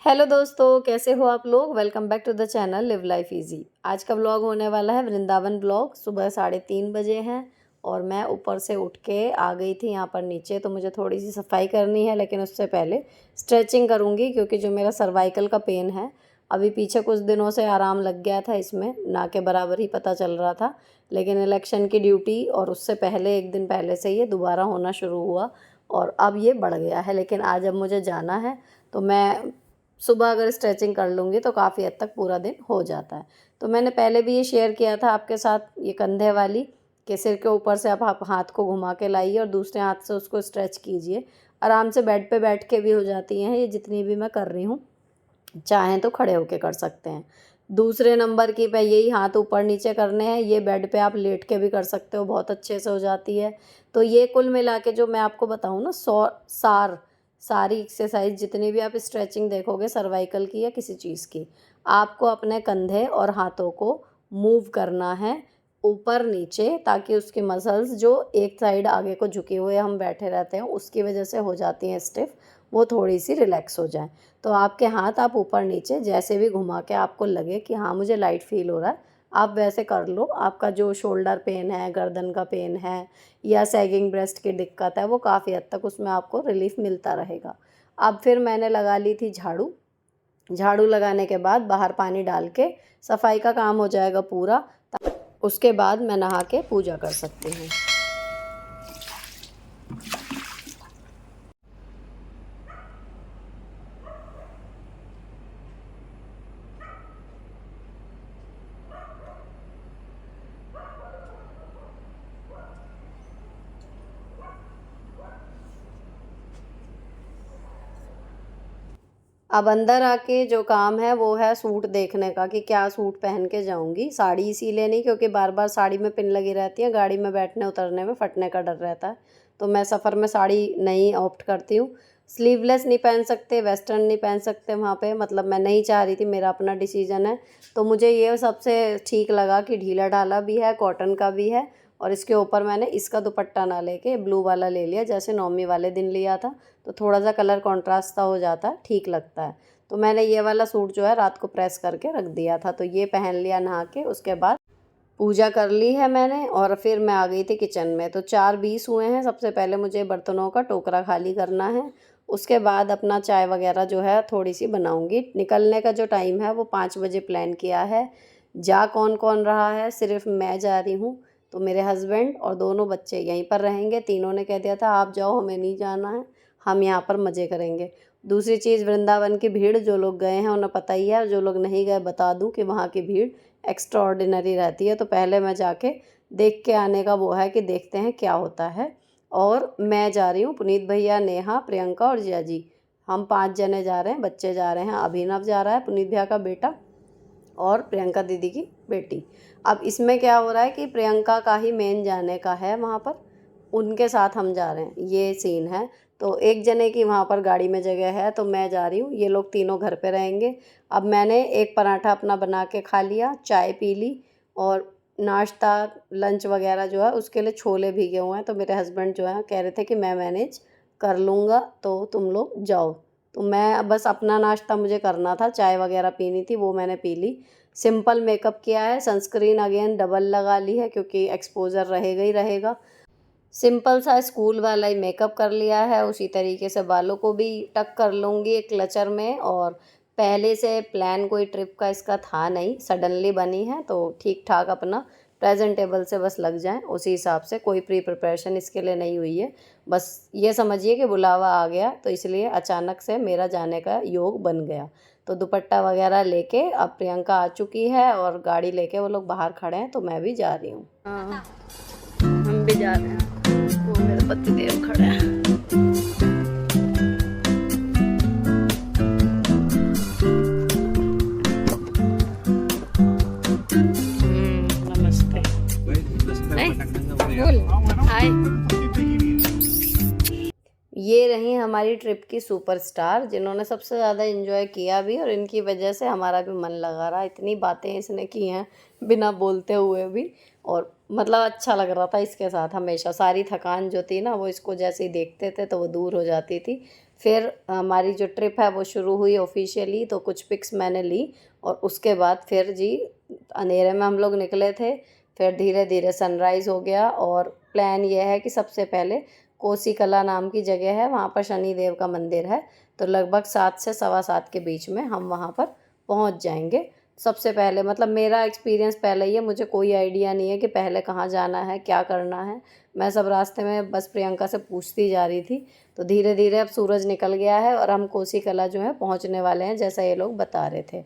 Hello दोस्तों, कैसे हो आप लोग। Welcome back to the channel live life easy. आज का व्लॉग होने वाला है वृंदावन व्लॉग। सुबह 3:30 बजे हैं और मैं ऊपर से उठ के आ गई थी यहाँ पर नीचे। तो मुझे थोड़ी सी सफाई करनी है, लेकिन उससे पहले स्ट्रेचिंग करूँगी, क्योंकि जो मेरा सर्वाइकल का पेन है अभी पीछे कुछ दिनों से आराम लग गया था। इसमें ना के बराबर ही पता चल रहा था, लेकिन इलेक्शन की ड्यूटी और उससे पहले एक दिन पहले से ये दोबारा होना शुरू हुआ और अब ये बढ़ गया है। लेकिन आज अब मुझे जाना है, तो मैं सुबह अगर स्ट्रेचिंग कर लूँगी तो काफ़ी हद तक पूरा दिन हो जाता है। तो मैंने पहले भी ये शेयर किया था आपके साथ, ये कंधे वाली, कि सिर के ऊपर से आप हाथ को घुमा के लाइए और दूसरे हाथ से उसको स्ट्रेच कीजिए। आराम से बेड पे बैठ के भी हो जाती हैं ये, जितनी भी मैं कर रही हूँ। चाहें तो खड़े होके कर सकते हैं। दूसरे नंबर की पे यही हाथ ऊपर नीचे करने हैं, ये बेड पे आप लेट के भी कर सकते हो, बहुत अच्छे से हो जाती है। तो ये कुल मिला के जो मैं आपको बताऊँ ना, सारी एक्सरसाइज जितनी भी आप स्ट्रेचिंग देखोगे सर्वाइकल की या किसी चीज़ की, आपको अपने कंधे और हाथों को मूव करना है ऊपर नीचे, ताकि उसकी मसल्स जो एक साइड आगे को झुके हुए हम बैठे रहते हैं उसकी वजह से हो जाती हैं स्टिफ, वो थोड़ी सी रिलैक्स हो जाए। तो आपके हाथ आप ऊपर नीचे जैसे भी घुमा के आपको लगे कि हाँ मुझे लाइट फील हो रहा है, आप वैसे कर लो। आपका जो शोल्डर पेन है, गर्दन का पेन है या सैगिंग ब्रेस्ट की दिक्कत है, वो काफ़ी हद तक उसमें आपको रिलीफ मिलता रहेगा। अब फिर मैंने लगा ली थी झाड़ू। झाड़ू लगाने के बाद बाहर पानी डाल के सफाई का काम हो जाएगा पूरा। उसके बाद मैं नहा के पूजा कर सकती हूँ। अब अंदर आके जो काम है वो है सूट देखने का, कि क्या सूट पहन के जाऊंगी। साड़ी इसीलिए नहीं, क्योंकि बार बार साड़ी में पिन लगी रहती है, गाड़ी में बैठने उतरने में फटने का डर रहता है। तो मैं सफ़र में साड़ी नहीं ऑप्ट करती हूँ। स्लीवलेस नहीं पहन सकते, वेस्टर्न नहीं पहन सकते वहाँ पे, मतलब मैं नहीं चाह रही थी, मेरा अपना डिसीजन है। तो मुझे ये सबसे ठीक लगा कि ढीला ढाला भी है, कॉटन का भी है, और इसके ऊपर मैंने इसका दुपट्टा ना लेके ब्लू वाला ले लिया, जैसे नौमी वाले दिन लिया था। तो थोड़ा सा कलर कॉन्ट्रास्ट सा हो जाता है, ठीक लगता है। तो मैंने ये वाला सूट जो है रात को प्रेस करके रख दिया था, तो ये पहन लिया नहा के। उसके बाद पूजा कर ली है मैंने और फिर मैं आ गई थी किचन में। तो 4:20 हुए हैं। सबसे पहले मुझे बर्तनों का टोकरा खाली करना है, उसके बाद अपना चाय वगैरह जो है थोड़ी सी बनाऊंगी। निकलने का जो टाइम है वो 5 बजे प्लान किया है। जा कौन कौन रहा है, सिर्फ मैं जा रही हूँ। तो मेरे हस्बैंड और दोनों बच्चे यहीं पर रहेंगे। तीनों ने कह दिया था आप जाओ, हमें नहीं जाना है, हम यहाँ पर मज़े करेंगे। दूसरी चीज़, वृंदावन की भीड़, जो लोग गए हैं उन्हें पता ही है, जो लोग नहीं गए बता दूं कि वहाँ की भीड़ एक्स्ट्रा ऑर्डिनरी रहती है। तो पहले मैं जाके देख के आने का वो है कि देखते हैं क्या होता है। और मैं जा रही हूँ, पुनीत भैया, नेहा, प्रियंका और जिया जी, हम 5 जने जा रहे हैं। बच्चे जा रहे हैं, अभिनव जा रहा है, पुनीत भैया का बेटा, और प्रियंका दीदी की बेटी। अब इसमें क्या हो रहा है कि प्रियंका का ही मेन जाने का है वहाँ पर, उनके साथ हम जा रहे हैं, ये सीन है। तो एक जने की वहाँ पर गाड़ी में जगह है, तो मैं जा रही हूँ, ये लोग तीनों घर पे रहेंगे। अब मैंने एक पराठा अपना बना के खा लिया, चाय पी ली, और नाश्ता लंच वगैरह जो है उसके लिए छोले भीगे हुए हैं। तो मेरे हस्बैंड जो है कह रहे थे कि मैं मैनेज कर लूँगा, तो तुम लोग जाओ। तो मैं बस अपना नाश्ता मुझे करना था, चाय वगैरह पीनी थी, वो मैंने पी ली। सिंपल मेकअप किया है, सनस्क्रीन अगेन डबल लगा ली है, क्योंकि एक्सपोजर रहेगा ही रहेगा। सिंपल सा स्कूल वाला ही मेकअप कर लिया है। उसी तरीके से बालों को भी टक कर लूँगी एक क्लचर में। और पहले से प्लान कोई ट्रिप का इसका था नहीं, सडनली बनी है, तो ठीक ठाक अपना प्रेजेंटेबल से बस लग जाएं, उसी हिसाब से। कोई प्री प्रिपरेशन इसके लिए नहीं हुई है, बस ये समझिए कि बुलावा आ गया, तो इसलिए अचानक से मेरा जाने का योग बन गया। तो दुपट्टा वगैरह लेके अब प्रियंका आ चुकी है और गाड़ी लेके वो लोग बाहर खड़े हैं, तो मैं भी जा रही हूँ। हाँ, हम भी जा रहे हैं। वो मेरे पतिदेव खड़े हैं। नमस्ते। बोल हाय। ये रही हमारी ट्रिप की सुपरस्टार, जिन्होंने सबसे ज़्यादा एंजॉय किया भी, और इनकी वजह से हमारा भी मन लगा रहा। इतनी बातें इसने की हैं बिना बोलते हुए भी, और मतलब अच्छा लग रहा था इसके साथ। हमेशा सारी थकान जो थी ना, वो इसको जैसे ही देखते थे तो वो दूर हो जाती थी। फिर हमारी जो ट्रिप है वो शुरू हुई ऑफिशियली, तो कुछ पिक्स मैंने ली और उसके बाद फिर जी अंधेरे में हम लोग निकले थे। फिर धीरे धीरे सनराइज़ हो गया और प्लान ये है कि सबसे पहले कोसी कला नाम की जगह है, वहाँ पर शनि देव का मंदिर है, तो लगभग 7 से सवा 7 के बीच में हम वहाँ पर पहुँच जाएंगे। सबसे पहले मतलब मेरा एक्सपीरियंस पहले ही है, मुझे कोई आइडिया नहीं है कि पहले कहाँ जाना है, क्या करना है। मैं सब रास्ते में बस प्रियंका से पूछती जा रही थी। तो धीरे धीरे अब सूरज निकल गया है और हम कोसी कला जो है पहुँचने वाले हैं, जैसा ये लोग बता रहे थे।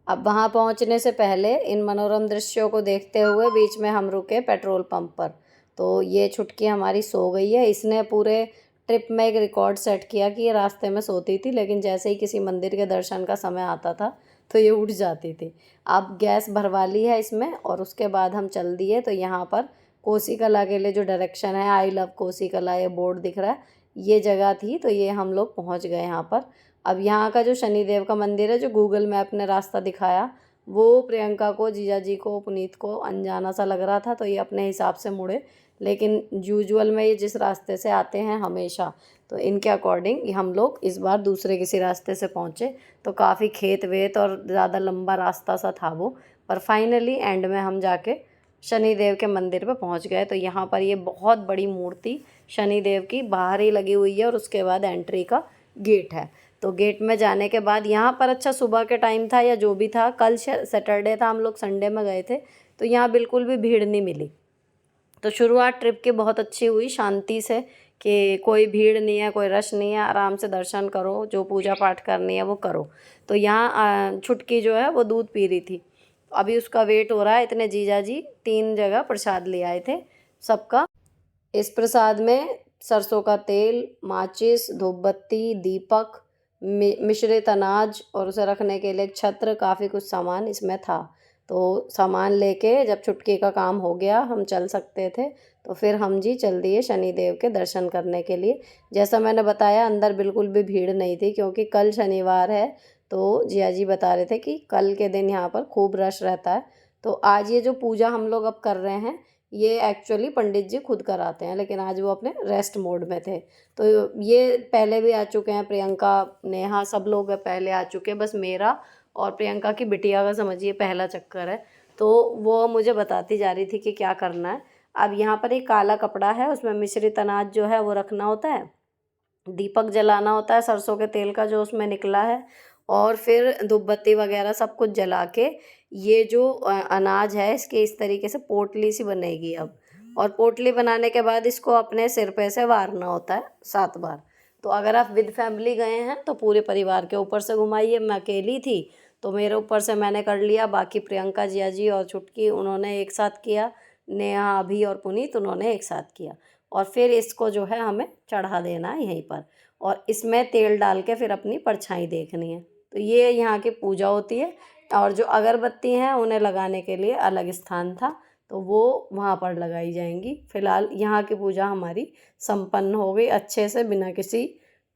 अब वहाँ पहुँचने से पहले इन मनोरम दृश्यों को देखते हुए बीच में हम रुके पेट्रोल पंप पर। तो ये छुटकी हमारी सो गई है। इसने पूरे ट्रिप में एक रिकॉर्ड सेट किया कि ये रास्ते में सोती थी, लेकिन जैसे ही किसी मंदिर के दर्शन का समय आता था तो ये उठ जाती थी। अब गैस भरवा ली है इसमें और उसके बाद हम चल दिए। तो यहाँ पर कोसी कला के लिए जो डायरेक्शन है, आई लव कोसी कला, ये बोर्ड दिख रहा है, ये जगह थी। तो ये हम लोग पहुँच गए यहाँ पर। अब यहाँ का जो शनिदेव का मंदिर है, जो गूगल मैप ने रास्ता दिखाया, वो प्रियंका को, जीजा जी को, पुनीत को अनजाना सा लग रहा था, तो ये अपने हिसाब से मुड़े। लेकिन यूजुअल में ये जिस रास्ते से आते हैं हमेशा, तो इनके अकॉर्डिंग हम लोग इस बार दूसरे किसी रास्ते से पहुँचे। तो काफ़ी खेत वेत और ज़्यादा लंबा रास्ता सा था वो, पर फाइनली एंड में हम जाके शनिदेव के मंदिर पे पहुँच गए। तो यहाँ पर ये बहुत बड़ी मूर्ति शनिदेव की बाहर ही लगी हुई है और उसके बाद एंट्री का गेट है। तो गेट में जाने के बाद यहाँ पर अच्छा सुबह के टाइम था या जो भी था, कल सैटरडे था, हम लोग संडे में गए थे, तो यहाँ बिल्कुल भी भीड़ नहीं मिली। तो शुरुआत ट्रिप की बहुत अच्छी हुई, शांति से, कि कोई भीड़ नहीं है, कोई रश नहीं है, आराम से दर्शन करो, जो पूजा पाठ करनी है वो करो। तो यहाँ छुटकी जो है वो दूध पी रही थी, अभी उसका वेट हो रहा है। इतने जीजा जी 3 जगह प्रसाद ले आए थे सबका। इस प्रसाद में सरसों का तेल, माचिस, धूप बत्ती, दीपक, मिश्रित अनाज और उसे रखने के लिए एक छत्र, काफ़ी कुछ सामान इसमें था। तो सामान लेके जब छुटकी का काम हो गया, हम चल सकते थे, तो फिर हम जी चल दिए शनिदेव के दर्शन करने के लिए। जैसा मैंने बताया, अंदर बिल्कुल भी भीड़ नहीं थी, क्योंकि कल शनिवार है। तो जिया जी बता रहे थे कि कल के दिन यहाँ पर खूब रश रहता है। तो आज ये जो पूजा हम लोग अब कर रहे हैं, ये एक्चुअली पंडित जी खुद कराते हैं, लेकिन आज वो अपने रेस्ट मोड में थे। तो ये पहले भी आ चुके हैं, प्रियंका, नेहा, सब लोग पहले आ चुके हैं, बस मेरा और प्रियंका की बिटिया का समझिए पहला चक्कर है। तो वो मुझे बताती जा रही थी कि क्या करना है। अब यहाँ पर एक काला कपड़ा है, उसमें मिश्रित अनाज जो है वो रखना होता है, दीपक जलाना होता है सरसों के तेल का जो उसमें निकला है, और फिर धूप बत्ती वगैरह सब कुछ जला के ये जो अनाज है, इसके इस तरीके से पोटली सी बनेगी अब। और पोटली बनाने के बाद इसको अपने सिर पे से वारना होता है 7 बार। तो अगर आप विद फैमिली गए हैं तो पूरे परिवार के ऊपर से घुमाइए। मैं अकेली थी तो मेरे ऊपर से मैंने कर लिया, बाकी प्रियंका, जिया जी और छुटकी उन्होंने एक साथ किया, नेहा, अभी और पुनीत उन्होंने एक साथ किया। और फिर इसको जो है हमें चढ़ा देना है यहीं पर, और इसमें तेल डाल के फिर अपनी परछाई देखनी है। तो ये यहाँ की पूजा होती है। और जो अगरबत्ती हैं उन्हें लगाने के लिए अलग स्थान था, तो वो वहाँ पर लगाई जाएंगी। फिलहाल यहाँ की पूजा हमारी संपन्न हो गई अच्छे से, बिना किसी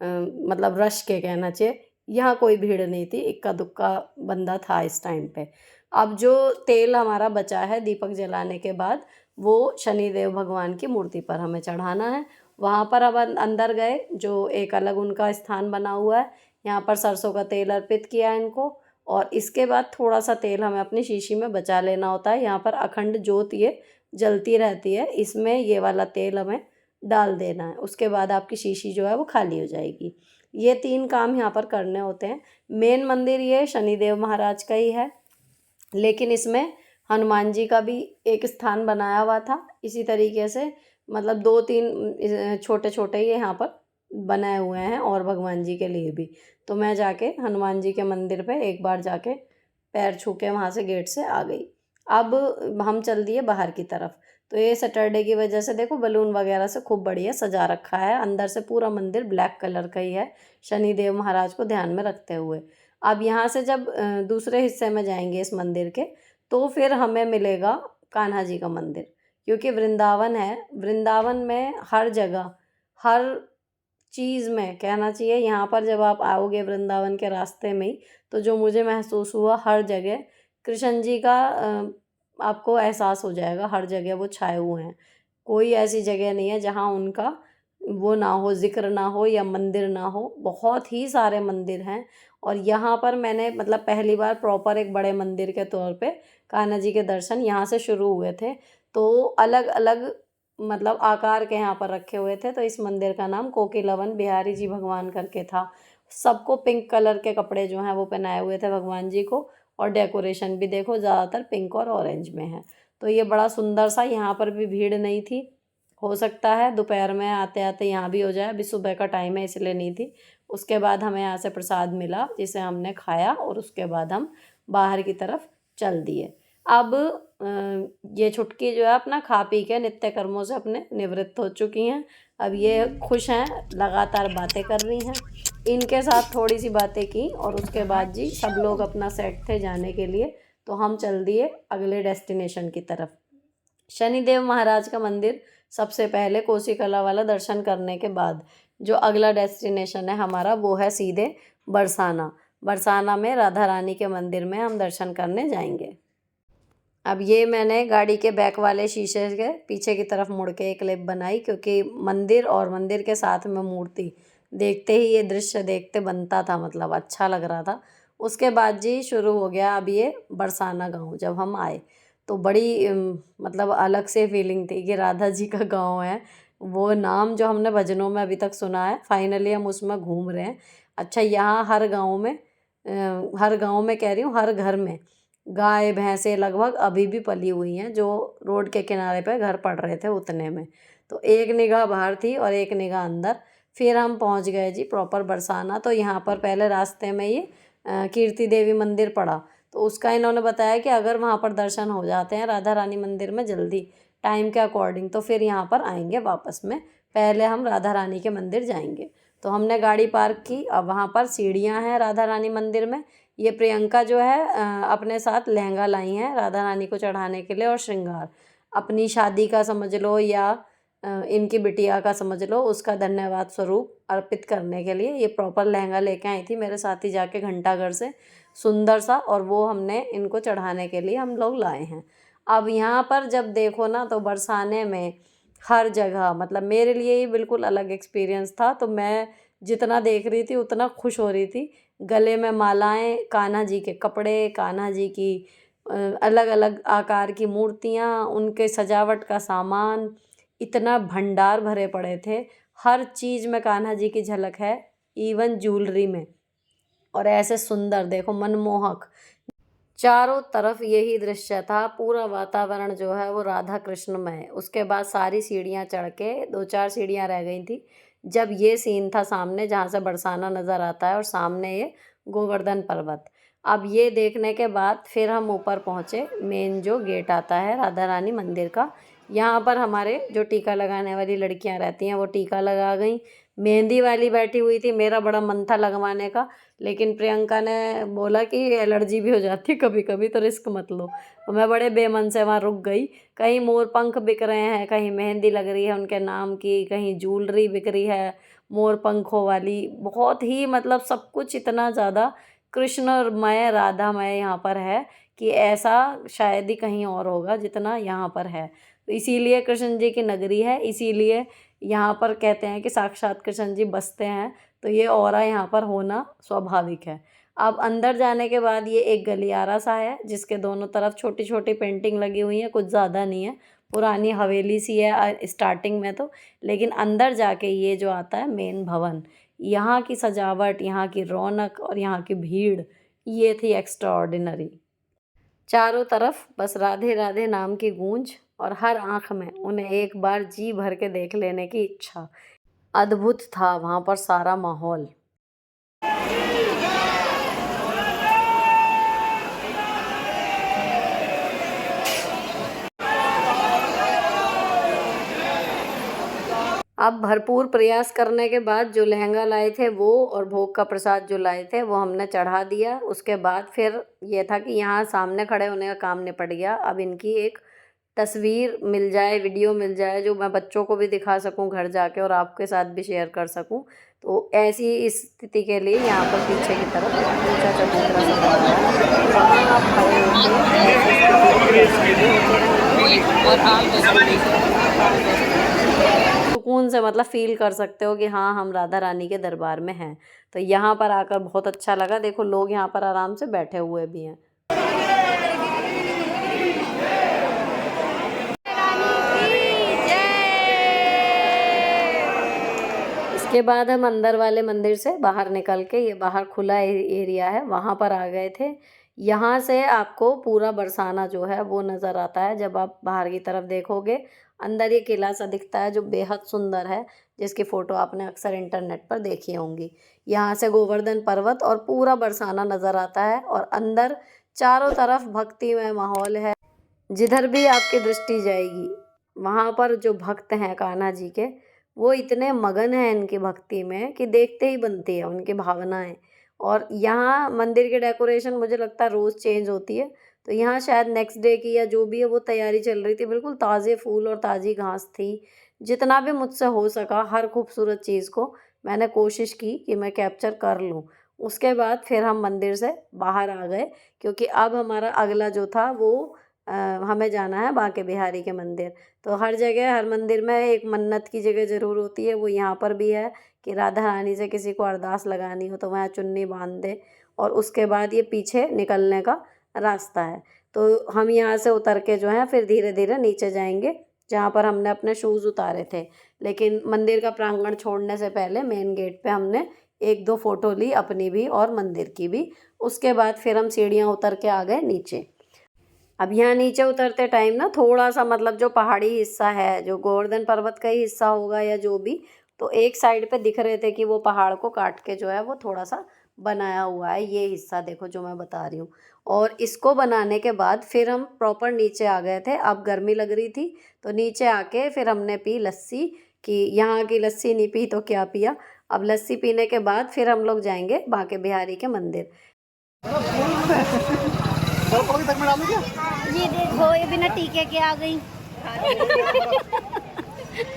मतलब रश के, कहना चाहिए। यहाँ कोई भीड़ नहीं थी, इक्का दुक्का बंदा था इस टाइम पे। अब जो तेल हमारा बचा है दीपक जलाने के बाद, वो शनिदेव भगवान की मूर्ति पर हमें चढ़ाना है। वहाँ पर अब अंदर गए, जो एक अलग उनका स्थान बना हुआ है, यहाँ पर सरसों का तेल अर्पित किया इनको, और इसके बाद थोड़ा सा तेल हमें अपनी शीशी में बचा लेना होता है। यहाँ पर अखंड ज्योत ये जलती रहती है, इसमें ये वाला तेल हमें डाल देना है। उसके बाद आपकी शीशी जो है वो खाली हो जाएगी। ये 3 काम यहाँ पर करने होते हैं। मेन मंदिर ये शनिदेव महाराज का ही है, लेकिन इसमें हनुमान जी का भी एक स्थान बनाया हुआ था इसी तरीके से। मतलब 2-3 छोटे छोटे ये यहाँ पर बनाए हुए हैं, और भगवान जी के लिए भी। तो मैं जाके हनुमान जी के मंदिर पे एक बार जाके पैर छू के वहाँ से गेट से आ गई। अब हम चल दिए बाहर की तरफ। तो ये सैटरडे की वजह से देखो बलून वगैरह से खूब बढ़िया सजा रखा है। अंदर से पूरा मंदिर ब्लैक कलर का ही है, शनिदेव महाराज को ध्यान में रखते हुए। अब यहाँ से जब दूसरे हिस्से में जाएंगे इस मंदिर के, तो फिर हमें मिलेगा कान्हा जी का मंदिर, क्योंकि वृंदावन है। वृंदावन में हर जगह, हर चीज़ में, कहना चाहिए, यहाँ पर जब आप आओगे वृंदावन के रास्ते में ही, तो जो मुझे महसूस हुआ, हर जगह कृष्ण जी का आपको एहसास हो जाएगा। हर जगह वो छाए हुए हैं, कोई ऐसी जगह नहीं है जहाँ उनका वो ना हो, ज़िक्र ना हो या मंदिर ना हो, बहुत ही सारे मंदिर हैं। और यहाँ पर मैंने मतलब पहली बार प्रॉपर एक बड़े मंदिर के तौर पे कान्हा जी के दर्शन यहाँ से शुरू हुए थे। तो अलग-अलग मतलब आकार के यहाँ पर रखे हुए थे, तो इस मंदिर का नाम कोकिलावन बिहारी जी भगवान करके था। सबको पिंक कलर के कपड़े जो हैं वो पहनाए हुए थे भगवान जी को, और डेकोरेशन भी देखो ज़्यादातर पिंक और ऑरेंज में है। तो ये बड़ा सुंदर सा, यहाँ पर भी भीड़ नहीं थी। हो सकता है दोपहर में आते-आते यहाँ भी हो जाए, अभी सुबह का टाइम है इसलिए नहीं थी। उसके बाद हमें यहाँ से प्रसाद मिला जिसे हमने खाया, और उसके बाद हम बाहर की तरफ चल दिए। अब ये छुटकी जो है अपना खा पी के नित्य कर्मों से अपने निवृत्त हो चुकी हैं। अब ये खुश हैं, लगातार बातें कर रही हैं। इनके साथ थोड़ी सी बातें की और उसके बाद जी सब लोग अपना सेट थे जाने के लिए, तो हम चल दिए अगले डेस्टिनेशन की तरफ। शनिदेव महाराज का मंदिर सबसे पहले कोसी कला वाला दर्शन करने के बाद जो अगला डेस्टिनेशन है हमारा, वो है सीधे बरसाना। बरसाना में राधा रानी के मंदिर में हम दर्शन करने जाएंगे। अब ये मैंने गाड़ी के बैक वाले शीशे के पीछे की तरफ मुड़ के एक क्लिप बनाई, क्योंकि मंदिर और मंदिर के साथ में मूर्ति देखते ही ये दृश्य देखते बनता था, मतलब अच्छा लग रहा था। उसके बाद जी शुरू हो गया अब ये बरसाना गांव। जब हम आए तो बड़ी मतलब अलग से फीलिंग थी कि राधा जी का गांव है। वो नाम जो हमने भजनों में अभी तक सुना है, फाइनली हम उसमें घूम रहे हैं। अच्छा, यहाँ हर गाँव में हर गाँव में कह रही हूँ, हर घर में गाय भैंसें लगभग अभी भी पली हुई हैं, जो रोड के किनारे पे घर पड़ रहे थे उतने में। तो एक निगाह बाहर थी और एक निगाह अंदर। फिर हम पहुंच गए जी प्रॉपर बरसाना। तो यहाँ पर पहले रास्ते में ये कीर्ति देवी मंदिर पड़ा, तो उसका इन्होंने बताया कि अगर वहाँ पर दर्शन हो जाते हैं राधा रानी मंदिर में जल्दी टाइम के अकॉर्डिंग, तो फिर यहाँ पर आएंगे वापस में। पहले हम राधा रानी के मंदिर जाएंगे। तो हमने गाड़ी पार्क की। अब वहाँ पर सीढ़ियाँ हैं राधा रानी मंदिर में। ये प्रियंका जो है अपने साथ लहंगा लाई हैं राधा रानी को चढ़ाने के लिए, और श्रृंगार अपनी शादी का समझ लो या इनकी बिटिया का समझ लो, उसका धन्यवाद स्वरूप अर्पित करने के लिए ये प्रॉपर लहंगा लेके आई थी मेरे साथ ही जाके घंटाघर से, सुंदर सा, और वो हमने इनको चढ़ाने के लिए हम लोग लाए हैं। अब यहाँ पर जब देखो ना तो बरसाने में हर जगह, मतलब मेरे लिए ही बिल्कुल अलग एक्सपीरियंस था। तो मैं जितना देख रही थी उतना खुश हो रही थी। गले में मालाएं, कान्हा जी के कपड़े, कान्हा जी की अलग अलग आकार की मूर्तियाँ, उनके सजावट का सामान, इतना भंडार भरे पड़े थे। हर चीज़ में कान्हा जी की झलक है, इवन ज्वेलरी में। और ऐसे सुंदर देखो, मनमोहक, चारों तरफ यही दृश्य था। पूरा वातावरण जो है वो राधा कृष्णमय। उसके बाद सारी सीढ़ियाँ चढ़ के, 2-4 सीढ़ियाँ रह गई थी, जब ये सीन था सामने जहाँ से बरसाना नज़र आता है और सामने ये गोवर्धन पर्वत। अब ये देखने के बाद फिर हम ऊपर पहुँचे। मेन जो गेट आता है राधा रानी मंदिर का, यहाँ पर हमारे जो टीका लगाने वाली लड़कियाँ रहती हैं वो टीका लगा गई। मेहंदी वाली बैठी हुई थी, मेरा बड़ा मन था लगवाने का, लेकिन प्रियंका ने बोला कि एलर्जी भी हो जाती है कभी कभी, तो रिस्क मत लो। तो मैं बड़े बेमन से वहाँ रुक गई। कहीं मोर पंख बिक रहे हैं, कहीं मेहंदी लग रही है उनके नाम की, कहीं ज्वेलरी बिक रही है मोर पंखों वाली। बहुत ही मतलब सब कुछ इतना ज़्यादा कृष्णमय राधामय यहाँ पर है कि ऐसा शायद ही कहीं और होगा जितना यहाँ पर है। तो इसीलिए कृष्ण जी की नगरी है, इसीलिए यहाँ पर कहते हैं कि साक्षात कृष्ण जी बसते हैं। तो ये ऑरा यहाँ पर होना स्वाभाविक है। अब अंदर जाने के बाद ये एक गलियारा सा है जिसके दोनों तरफ छोटी छोटी पेंटिंग लगी हुई हैं, कुछ ज़्यादा नहीं है, पुरानी हवेली सी है स्टार्टिंग में तो। लेकिन अंदर जाके ये जो आता है मेन भवन, यहाँ की सजावट, यहाँ की रौनक और यहाँ की भीड़, ये थी एक्स्ट्राऑर्डिनरी। चारों तरफ बस राधे राधे नाम की गूंज, और हर आंख में उन्हें एक बार जी भर के देख लेने की इच्छा। अद्भुत था वहाँ पर सारा माहौल। अब भरपूर प्रयास करने के बाद जो लहंगा लाए थे वो, और भोग का प्रसाद जो लाए थे वो हमने चढ़ा दिया। उसके बाद फिर ये था कि यहाँ सामने खड़े होने का काम निपट गया। अब इनकी एक तस्वीर मिल जाए, वीडियो मिल जाए, जो मैं बच्चों को भी दिखा सकूं घर जाके और आपके साथ भी शेयर कर सकूं। तो ऐसी स्थिति के लिए यहाँ पर पीछे की तरफ ऊंचा चबूतरा सा बना हुआ है, वहाँ आप खड़े होकर ऐसी स्थिति में सुकून सुकून से मतलब फ़ील कर सकते हो कि हाँ, हम राधा रानी के दरबार में हैं। तो यहाँ पर आकर बहुत अच्छा लगा। देखो लोग यहाँ पर आराम से बैठे हुए भी हैं। इसके बाद हम अंदर वाले मंदिर से बाहर निकल के, ये बाहर खुला एरिया है, वहाँ पर आ गए थे। यहाँ से आपको पूरा बरसाना जो है वो नज़र आता है जब आप बाहर की तरफ देखोगे। अंदर ये किला सा दिखता है जो बेहद सुंदर है, जिसकी फ़ोटो आपने अक्सर इंटरनेट पर देखी होंगी। यहाँ से गोवर्धन पर्वत और पूरा बरसाना नज़र आता है और अंदर चारों तरफ भक्तिमय माहौल है। जिधर भी आपकी दृष्टि जाएगी वहाँ पर जो भक्त हैं कान्हा जी के, वो इतने मगन हैं इनकी भक्ति में कि देखते ही बनती है उनकी भावनाएं। और यहाँ मंदिर की डेकोरेशन मुझे लगता है रोज़ चेंज होती है, तो यहाँ शायद नेक्स्ट डे की या जो भी है वो तैयारी चल रही थी। बिल्कुल ताज़े फूल और ताज़ी घास थी। जितना भी मुझसे हो सका हर खूबसूरत चीज़ को मैंने कोशिश की कि मैं कैप्चर कर लूँ। उसके बाद फिर हम मंदिर से बाहर आ गए, क्योंकि अब हमारा अगला जो था वो हमें जाना है बांके बिहारी के मंदिर। तो हर जगह हर मंदिर में एक मन्नत की जगह ज़रूर होती है, वो यहाँ पर भी है कि राधा रानी से किसी को अरदास लगानी हो तो वहाँ चुन्नी बांध दे और उसके बाद ये पीछे निकलने का रास्ता है। तो हम यहाँ से उतर के जो है फिर धीरे धीरे नीचे जाएंगे जहाँ पर हमने अपने शूज़ उतारे थे। लेकिन मंदिर का प्रांगण छोड़ने से पहले मेन गेट पे हमने एक दो फ़ोटो ली, अपनी भी और मंदिर की भी। उसके बाद फिर हम सीढ़ियाँ उतर के आ गए नीचे। अब यहाँ नीचे उतरते टाइम ना थोड़ा सा मतलब जो पहाड़ी हिस्सा है, जो गोवर्धन पर्वत का ही हिस्सा होगा या जो भी, तो एक साइड पे दिख रहे थे कि वो पहाड़ को काट के जो है वो थोड़ा सा बनाया हुआ है। ये हिस्सा देखो जो मैं बता रही हूँ। और इसको बनाने के बाद फिर हम प्रॉपर नीचे आ गए थे। अब गर्मी लग रही थी तो नीचे आके फिर हमने पी लस्सी, कि यहाँ की लस्सी नहीं पी तो क्या पिया। अब लस्सी पीने के बाद फिर हम लोग जाएंगे बांके बिहारी के मंदिर। ये देखो ये बिना टीके के आ गई।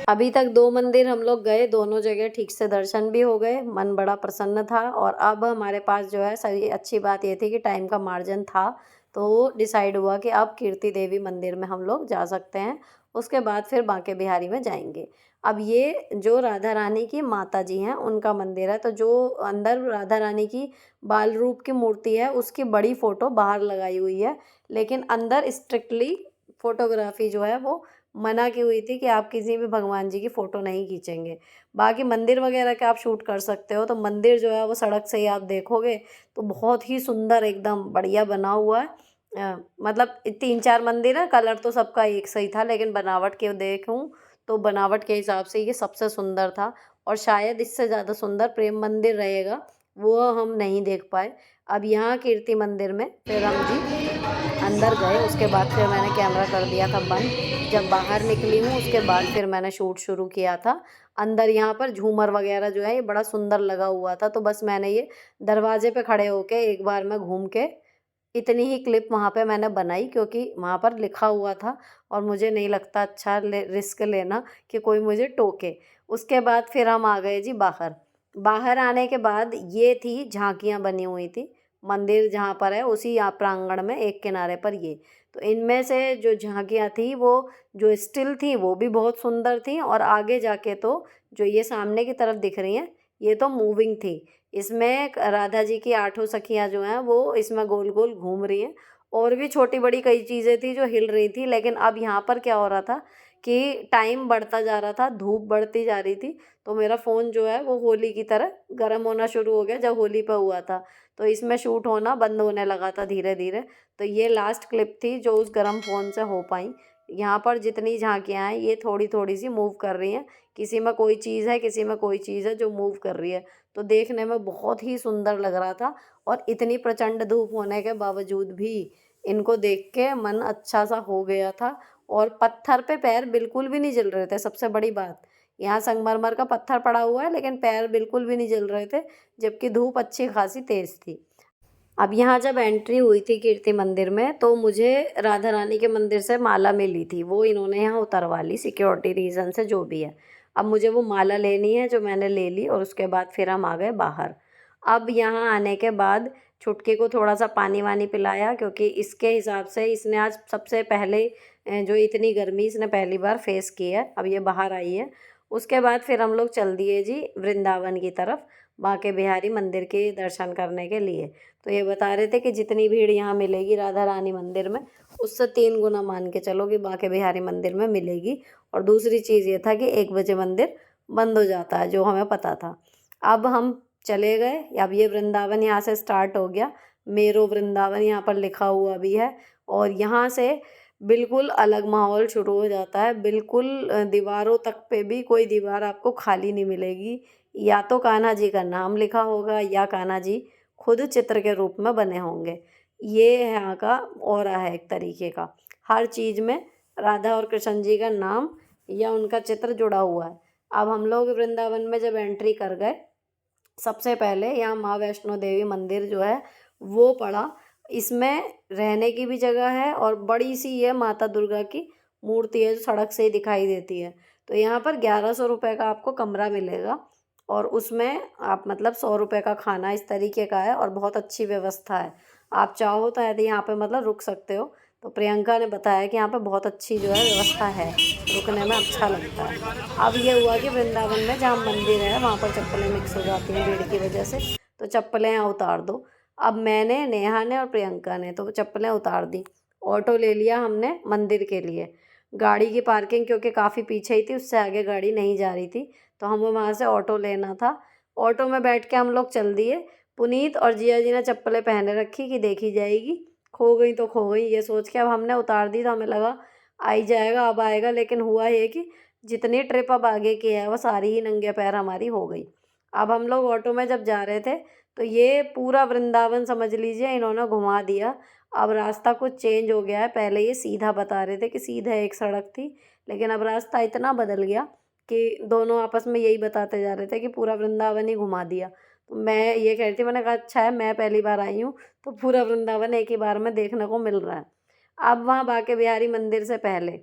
अभी तक 2 मंदिर हम लोग गए, दोनों जगह ठीक से दर्शन भी हो गए, मन बड़ा प्रसन्न था। और अब हमारे पास जो है सही अच्छी बात ये थी कि टाइम का मार्जिन था, तो डिसाइड हुआ कि अब कीर्ति देवी मंदिर में हम लोग जा सकते हैं। उसके बाद फिर बांके बिहारी में जाएंगे। अब ये जो राधा रानी की माता जी हैं उनका मंदिर है, तो जो अंदर राधा रानी की बाल रूप की मूर्ति है उसकी बड़ी फ़ोटो बाहर लगाई हुई है, लेकिन अंदर स्ट्रिक्टली फ़ोटोग्राफी जो है वो मना की हुई थी कि आप किसी भी भगवान जी की फ़ोटो नहीं खींचेंगे। बाकी मंदिर वगैरह के आप शूट कर सकते हो। तो मंदिर जो है वो सड़क से ही आप देखोगे तो बहुत ही सुंदर एकदम बढ़िया बना हुआ है। मतलब 3-4 मंदिर है, कलर तो सबका एक सही था, लेकिन बनावट के देखूँ तो बनावट के हिसाब से ये सबसे सुंदर था। और शायद इससे ज़्यादा सुंदर प्रेम मंदिर रहेगा, वो हम नहीं देख पाए। अब यहाँ कीर्ति मंदिर में फिर हम जी अंदर गए, उसके बाद फिर मैंने कैमरा कर दिया था बंद। जब बाहर निकली हूँ उसके बाद फिर मैंने शूट शुरू किया था। अंदर यहाँ पर झूमर वगैरह जो है ये बड़ा सुंदर लगा हुआ था, तो बस मैंने ये दरवाजे पे खड़े होके एक बार मैं घूम के इतनी ही क्लिप वहाँ पे मैंने बनाई, क्योंकि वहाँ पर लिखा हुआ था और मुझे नहीं लगता अच्छा रिस्क लेना कि कोई मुझे टोके। उसके बाद फिर हम आ गए जी बाहर। बाहर आने के बाद ये थी झांकियाँ बनी हुई थी, मंदिर जहाँ पर है उसी यहाँ प्रांगण में एक किनारे पर ये। तो इनमें से जो झांकियाँ थी वो जो स्टिल थी वो भी बहुत सुंदर थी, और आगे जाके तो जो ये सामने की तरफ दिख रही हैं ये तो मूविंग थी। इसमें राधा जी की 8 सखियाँ जो हैं वो इसमें गोल गोल घूम रही हैं, और भी छोटी बड़ी कई चीज़ें थी जो हिल रही थी। लेकिन अब यहाँ पर क्या हो रहा था कि टाइम बढ़ता जा रहा था, धूप बढ़ती जा रही थी, तो मेरा फ़ोन जो है वो होली की तरह गर्म होना शुरू हो गया जब होली पे हुआ था, तो इसमें शूट होना बंद होने लगा था धीरे धीरे। तो ये लास्ट क्लिप थी जो उस गर्म फ़ोन से हो पाई। यहाँ पर जितनी झांकियाँ हैं ये थोड़ी थोड़ी सी मूव कर रही हैं, किसी में कोई चीज़ है किसी में कोई चीज़ है जो मूव कर रही है। तो देखने में बहुत ही सुंदर लग रहा था, और इतनी प्रचंड धूप होने के बावजूद भी इनको देख के मन अच्छा सा हो गया था। और पत्थर पे पैर बिल्कुल भी नहीं जल रहे थे, सबसे बड़ी बात। यहाँ संगमरमर का पत्थर पड़ा हुआ है लेकिन पैर बिल्कुल भी नहीं जल रहे थे, जबकि धूप अच्छी खासी तेज़ थी। अब यहाँ जब एंट्री हुई थी कीर्ति मंदिर में तो मुझे राधा रानी के मंदिर से माला मिली थी, वो इन्होंने यहाँ उतरवा ली सिक्योरिटी रीज़न से जो भी है। अब मुझे वो माला लेनी है जो मैंने ले ली, और उसके बाद फिर हम आ गए बाहर। अब यहाँ आने के बाद छुटकी को थोड़ा सा पानी वानी पिलाया, क्योंकि इसके हिसाब से इसने आज सबसे पहले जो इतनी गर्मी इसने पहली बार फेस की है, अब ये बाहर आई है। उसके बाद फिर हम लोग चल दिए जी वृंदावन की तरफ, बांके बिहारी मंदिर के दर्शन करने के लिए। तो ये बता रहे थे कि जितनी भीड़ यहाँ मिलेगी राधा रानी मंदिर में, उससे 3 गुना मान के चलो कि बांके बिहारी मंदिर में मिलेगी। और दूसरी चीज़ ये था कि 1 बजे मंदिर बंद हो जाता है, जो हमें पता था। अब हम चले गए। अब ये वृंदावन यहाँ से स्टार्ट हो गया, मेरो वृंदावन यहाँ पर लिखा हुआ भी है। और यहाँ से बिल्कुल अलग माहौल शुरू हो जाता है। बिल्कुल दीवारों तक पे भी कोई दीवार आपको खाली नहीं मिलेगी। या तो कान्हा जी का नाम लिखा होगा या कान्हा जी खुद चित्र के रूप में बने होंगे। ये यहाँ का ऑरा है एक तरीके का। हर चीज़ में राधा और कृष्ण जी का नाम या उनका चित्र जुड़ा हुआ है। अब हम लोग वृंदावन में जब एंट्री कर गए, सबसे पहले यहाँ माँ वैष्णो देवी मंदिर जो है वो पड़ा। इसमें रहने की भी जगह है और बड़ी सी ये माता दुर्गा की मूर्ति है जो सड़क से ही दिखाई देती है। तो यहाँ पर 1100 रुपये का आपको कमरा मिलेगा और उसमें आप मतलब 100 रुपये का खाना, इस तरीके का है। और बहुत अच्छी व्यवस्था है, आप चाहो तो यदि यहाँ पे मतलब रुक सकते हो। तो प्रियंका ने बताया कि यहाँ पे बहुत अच्छी जो है व्यवस्था है, रुकने में अच्छा लगता है। अब ये हुआ कि वृंदावन में जहाँ मंदिर है वहाँ पर चप्पलें मिक्स हो जाती हैं भीड़ की वजह से, तो चप्पलें यहाँ उतार दो। अब मैंने, नेहा ने और प्रियंका ने तो चप्पलें उतार दी। ऑटो ले लिया हमने मंदिर के लिए। गाड़ी की पार्किंग क्योंकि काफ़ी पीछे ही थी, उससे आगे गाड़ी नहीं जा रही थी, तो हमें वहाँ से ऑटो लेना था। ऑटो में बैठ के हम लोग चल दिए। पुनीत और जिया जी ने चप्पलें पहने रखी कि देखी जाएगी, खो गई तो खो गई ये सोच के। अब हमने उतार दी तो हमें लगा आई जाएगा, अब आएगा, लेकिन हुआ ये कि जितनी ट्रिप अब आगे की है वो सारी ही नंगे पैर हमारी हो गई। अब हम लोग ऑटो में जब जा रहे थे तो ये पूरा वृंदावन समझ लीजिए इन्होंने घुमा दिया। अब रास्ता कुछ चेंज हो गया है, पहले ये सीधा बता रहे थे कि सीधा एक सड़क थी, लेकिन अब रास्ता इतना बदल गया कि दोनों आपस में यही बताते जा रहे थे कि पूरा वृंदावन ही घुमा दिया। तो मैं ये कह रही थी, मैंने कहा अच्छा है मैं पहली बार आई हूँ तो पूरा वृंदावन एक ही बार में देखने को मिल रहा है। अब वहाँ बांके बिहारी मंदिर से पहले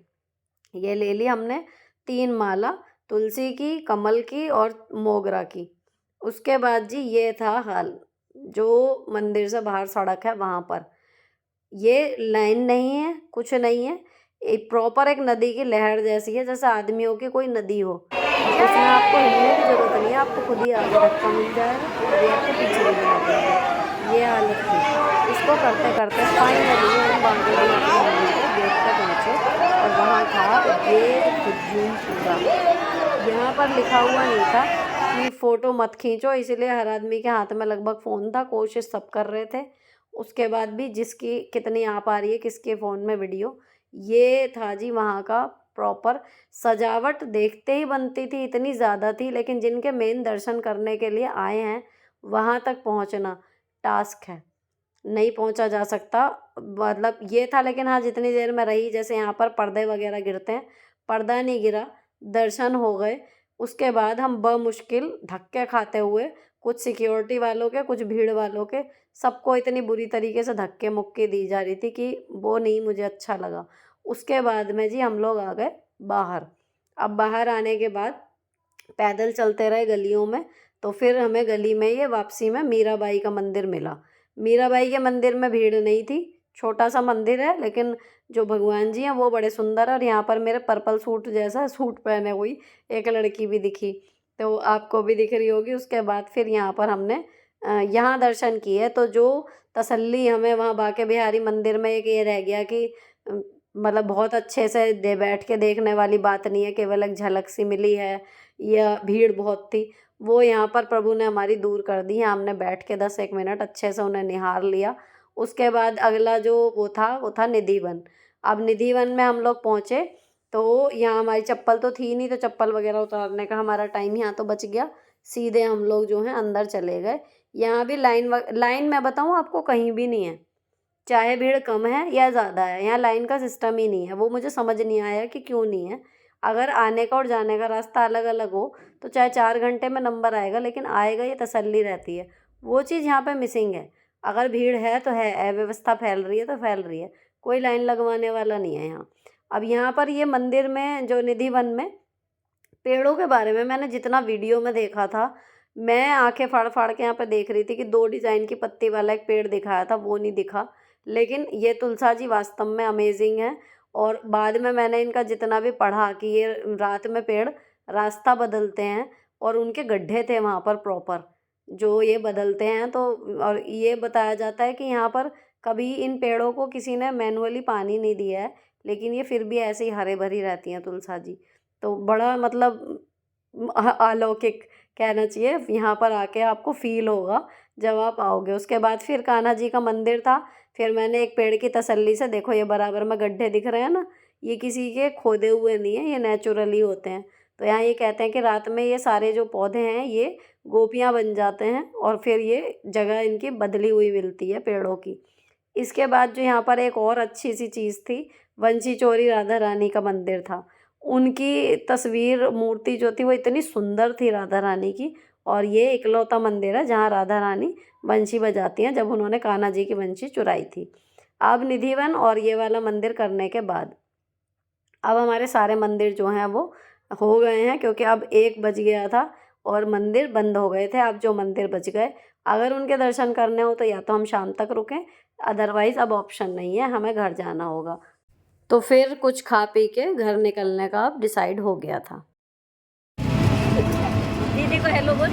ये ले ली हमने 3 माला, तुलसी की, कमल की और मोगरा की। उसके बाद जी ये था हाल, जो मंदिर से बाहर सड़क है वहाँ पर ये लाइन नहीं है, कुछ नहीं है, एक प्रॉपर एक नदी की लहर जैसी है, जैसे आदमियों की कोई नदी हो। उसमें आपको हिलने की ज़रूरत नहीं है, आपको खुद ही आगे धक्का मिल जाएगा, अभी आपको पीछे भी नहीं लगेगा। ये हालत थी। इसको करते करते फाइनली हम बांके बिहारी मंदिर के गेट पे पहुँचे और वहाँ था ये हुजूम पूरा। यहाँ पर लिखा हुआ नहीं था कि फ़ोटो मत खींचो, इसलिए हर आदमी के हाथ में लगभग फ़ोन था, कोशिश सब कर रहे थे। उसके बाद भी जिसकी कितनी आ पा रही है किसके फ़ोन में वीडियो, ये था जी वहाँ का प्रॉपर। सजावट देखते ही बनती थी, इतनी ज़्यादा थी, लेकिन जिनके मेन दर्शन करने के लिए आए हैं वहाँ तक पहुँचना टास्क है, नहीं पहुँचा जा सकता। मतलब ये था, लेकिन हाँ जितनी देर में रही, जैसे यहाँ पर पर्दे वगैरह गिरते हैं, पर्दा नहीं गिरा, दर्शन हो गए। उसके बाद हम बमुश्किल धक्के खाते हुए, कुछ सिक्योरिटी वालों के, कुछ भीड़ वालों के, सबको इतनी बुरी तरीके से धक्के मुक्के दी जा रही थी कि वो नहीं मुझे अच्छा लगा। उसके बाद में जी हम लोग आ गए बाहर। अब बाहर आने के बाद पैदल चलते रहे गलियों में, तो फिर हमें गली में ये वापसी में मीराबाई का मंदिर मिला। मीराबाई के मंदिर में भीड़ नहीं थी, छोटा सा मंदिर है, लेकिन जो भगवान जी हैं वो बड़े सुंदर है। और यहाँ पर मेरे पर्पल सूट जैसा सूट पहने हुई एक लड़की भी दिखी, तो आपको भी दिख रही होगी। उसके बाद फिर यहाँ पर हमने यहाँ दर्शन किए। तो जो तसल्ली हमें वहाँ बांके बिहारी मंदिर में एक ये रह गया कि मतलब बहुत अच्छे से बैठ के देखने वाली बात नहीं है, केवल एक झलक सी मिली है या भीड़ बहुत थी, वो यहाँ पर प्रभु ने हमारी दूर कर दी है। हमने बैठ के 10-1 मिनट अच्छे से उन्हें निहार लिया। उसके बाद अगला जो वो था निधि वन। अब निधि वन में हम लोग पहुँचे तो यहाँ हमारी चप्पल तो थी नहीं, तो चप्पल वगैरह उतारने का हमारा टाइम यहाँ तो बच गया। सीधे हम लोग जो हैं अंदर चले गए। यहाँ भी लाइन मैं बताऊँ आपको कहीं भी नहीं है, चाहे भीड़ कम है या ज़्यादा है, यहाँ लाइन का सिस्टम ही नहीं है। वो मुझे समझ नहीं आया कि क्यों नहीं है। अगर आने का और जाने का रास्ता अलग अलग हो तो चाहे 4 घंटे में नंबर आएगा, लेकिन आएगा ये तसल्ली रहती है। वो चीज़ यहाँ पे मिसिंग है। अगर भीड़ है तो है, अव्यवस्था फैल रही है तो फैल रही है, कोई लाइन लगवाने वाला नहीं है यहाँ। अब यहाँ पर ये मंदिर में जो निधि वन में पेड़ों के बारे में मैंने जितना वीडियो में देखा था, मैं आंखें फाड़ फाड़ के यहाँ पे देख रही थी कि 2 डिज़ाइन की पत्ती वाला एक पेड़ दिखाया था, वो नहीं दिखा। लेकिन ये तुलसा जी वास्तव में अमेजिंग है। और बाद में मैंने इनका जितना भी पढ़ा कि ये रात में पेड़ रास्ता बदलते हैं और उनके गड्ढे थे वहाँ पर प्रॉपर जो ये बदलते हैं। तो और ये बताया जाता है कि यहाँ पर कभी इन पेड़ों को किसी ने मैनुअली पानी नहीं दिया है, लेकिन ये फिर भी ऐसे ही हरे भरी रहती हैं तुलसा जी। तो बड़ा मतलब अलौकिक कहना चाहिए, यहाँ पर आके आपको फील होगा जब आप आओगे। उसके बाद फिर कान्हा जी का मंदिर था। फिर मैंने एक पेड़ की तसल्ली से, देखो ये बराबर में गड्ढे दिख रहे हैं ना, ये किसी के खोदे हुए नहीं है, ये नेचुरली होते हैं। तो यहाँ ये कहते हैं कि रात में ये सारे जो पौधे हैं ये गोपियाँ बन जाते हैं और फिर ये जगह इनकी बदली हुई मिलती है पेड़ों की। इसके बाद जो यहाँ पर एक और अच्छी सी चीज़ थी, वंशी चोरी राधा रानी का मंदिर था। उनकी तस्वीर मूर्ति जो थी वो इतनी सुंदर थी राधा रानी की, और ये इकलौता मंदिर है जहाँ राधा रानी बंशी बजाती हैं, जब उन्होंने कान्हा जी की बंशी चुराई थी। अब निधिवन और ये वाला मंदिर करने के बाद अब हमारे सारे मंदिर जो हैं वो हो गए हैं, क्योंकि अब 1 बज गया था और मंदिर बंद हो गए थे। अब जो मंदिर बच गए, अगर उनके दर्शन करने हो तो या तो हम शाम तक रुकें, अदरवाइज़ अब ऑप्शन नहीं है, हमें घर जाना होगा। तो फिर कुछ खा पी के घर निकलने का अब डिसाइड हो गया था। दीदी को हेलो बोल।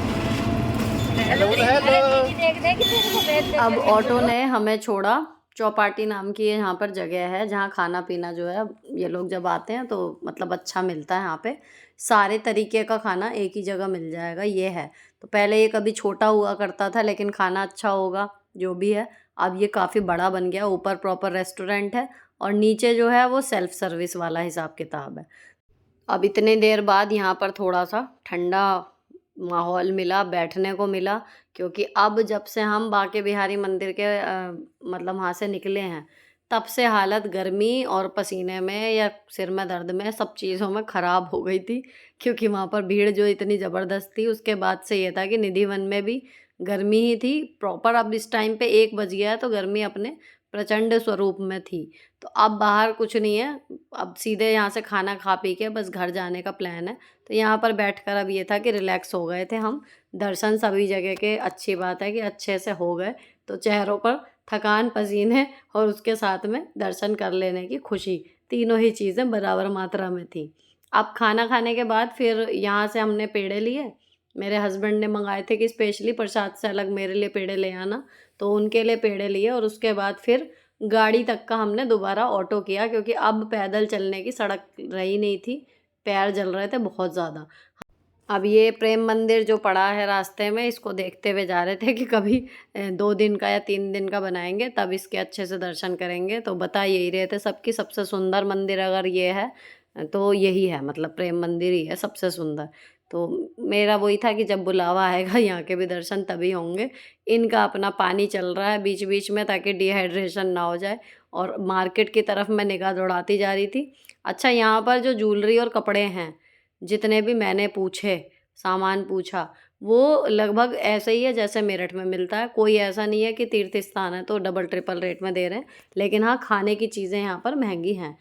हेलो दीदी देख दे कि तेरे को भेज दे। अब ऑटो ने हमें छोड़ा, चौपाटी नाम की यहाँ पर जगह है जहाँ खाना पीना जो है ये लोग जब आते हैं तो मतलब अच्छा मिलता है। यहाँ पे सारे तरीके का खाना एक ही जगह मिल जाएगा, ये है। तो पहले ये कभी छोटा हुआ करता था लेकिन खाना अच्छा होगा जो भी है। अब ये काफ़ी बड़ा बन गया, ऊपर प्रॉपर रेस्टोरेंट है और नीचे जो है वो सेल्फ सर्विस वाला हिसाब किताब है। अब इतने देर बाद यहाँ पर थोड़ा सा ठंडा माहौल मिला, बैठने को मिला, क्योंकि अब जब से हम बांके बिहारी मंदिर के मतलब वहाँ से निकले हैं, तब से हालत गर्मी और पसीने में या सिर में दर्द में सब चीज़ों में ख़राब हो गई थी। क्योंकि वहाँ पर भीड़ जो इतनी ज़बरदस्त थी, उसके बाद से ये था कि निधिवन में भी गर्मी ही थी प्रॉपर। अब इस टाइम पे 1 बज गया है तो गर्मी अपने प्रचंड स्वरूप में थी। तो अब बाहर कुछ नहीं है, अब सीधे यहाँ से खाना खा पी के बस घर जाने का प्लान है। तो यहाँ पर बैठकर अब ये था कि रिलैक्स हो गए थे हम। दर्शन सभी जगह के अच्छी बात है कि अच्छे से हो गए, तो चेहरों पर थकान, पसीने और उसके साथ में दर्शन कर लेने की खुशी, तीनों ही चीज़ें बराबर मात्रा में थी। अब खाना खाने के बाद फिर यहाँ से हमने पेड़े लिए। मेरे हस्बैंड ने मंगाए थे कि स्पेशली प्रसाद से अलग मेरे लिए पेड़े ले आना, तो उनके लिए पेड़े लिए और उसके बाद फिर गाड़ी तक का हमने दोबारा ऑटो किया, क्योंकि अब पैदल चलने की सड़क रही नहीं थी, पैर जल रहे थे बहुत ज़्यादा। अब ये प्रेम मंदिर जो पड़ा है रास्ते में, इसको देखते हुए जा रहे थे कि कभी 2 दिन का या 3 दिन का बनाएंगे तब इसके अच्छे से दर्शन करेंगे। तो बता यही रहे थे सबकी सबसे सुंदर मंदिर अगर ये है तो यही है, मतलब प्रेम मंदिर ही है सबसे सुंदर। तो मेरा वही था कि जब बुलावा आएगा यहाँ के भी दर्शन तभी होंगे। इनका अपना पानी चल रहा है बीच बीच में ताकि डिहाइड्रेशन ना हो जाए, और मार्केट की तरफ मैं निगाह दौड़ाती जा रही थी। अच्छा, यहाँ पर जो ज्वेलरी और कपड़े हैं, जितने भी मैंने पूछे, सामान पूछा, वो लगभग ऐसे ही है जैसे मेरठ में मिलता है। कोई ऐसा नहीं है कि तीर्थ स्थान है तो डबल ट्रिपल रेट में दे रहे हैं, लेकिन हाँ खाने की चीज़ें यहाँ पर महंगी हैं।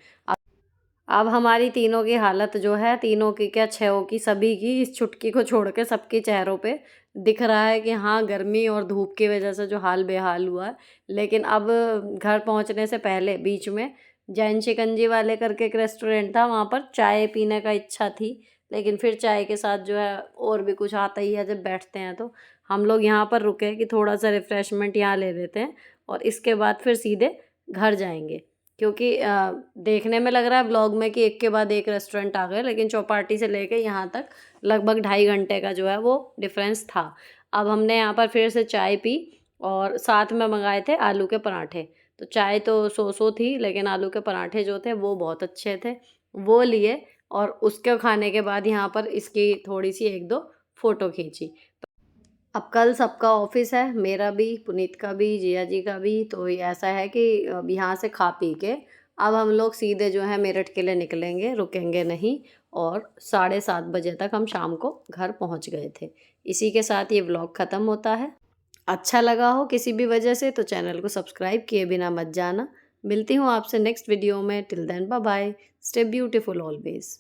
अब हमारी तीनों की हालत जो है, तीनों की क्या, 6 की, सभी की, इस छुटकी को छोड़ के सबके चेहरों पे दिख रहा है कि हाँ गर्मी और धूप की वजह से जो हाल बेहाल हुआ है। लेकिन अब घर पहुंचने से पहले बीच में जैन शिकंजी वाले करके एक रेस्टोरेंट था, वहाँ पर चाय पीने का इच्छा थी, लेकिन फिर चाय के साथ जो है और भी कुछ आता ही है जब बैठते हैं। तो हम लोग यहाँ पर रुके कि थोड़ा सा रिफ़्रेशमेंट यहाँ ले लेते हैं और इसके बाद फिर सीधे घर जाएंगे। क्योंकि देखने में लग रहा है व्लॉग में कि एक के बाद एक रेस्टोरेंट आ गए, लेकिन चौपाटी से लेके यहाँ तक लगभग 2.5 घंटे का जो है वो डिफरेंस था। अब हमने यहाँ पर फिर से चाय पी और साथ में मंगाए थे आलू के पराठे। तो चाय तो सो थी, लेकिन आलू के पराठे जो थे वो बहुत अच्छे थे, वो लिए। और उसके खाने के बाद यहाँ पर इसकी थोड़ी सी 1-2 फ़ोटो खींची। अब कल सबका ऑफिस है, मेरा भी, पुनीत का भी, जिया जी का भी। तो ये ऐसा है कि अब यहाँ से खा पी के अब हम लोग सीधे जो है मेरठ के लिए निकलेंगे, रुकेंगे नहीं। और 7:30 बजे तक हम शाम को घर पहुँच गए थे। इसी के साथ ये व्लॉग ख़त्म होता है। अच्छा लगा हो किसी भी वजह से तो चैनल को सब्सक्राइब किए बिना मत जाना। मिलती हूँ आपसे नेक्स्ट वीडियो में। Till then bye bye, stay beautiful always.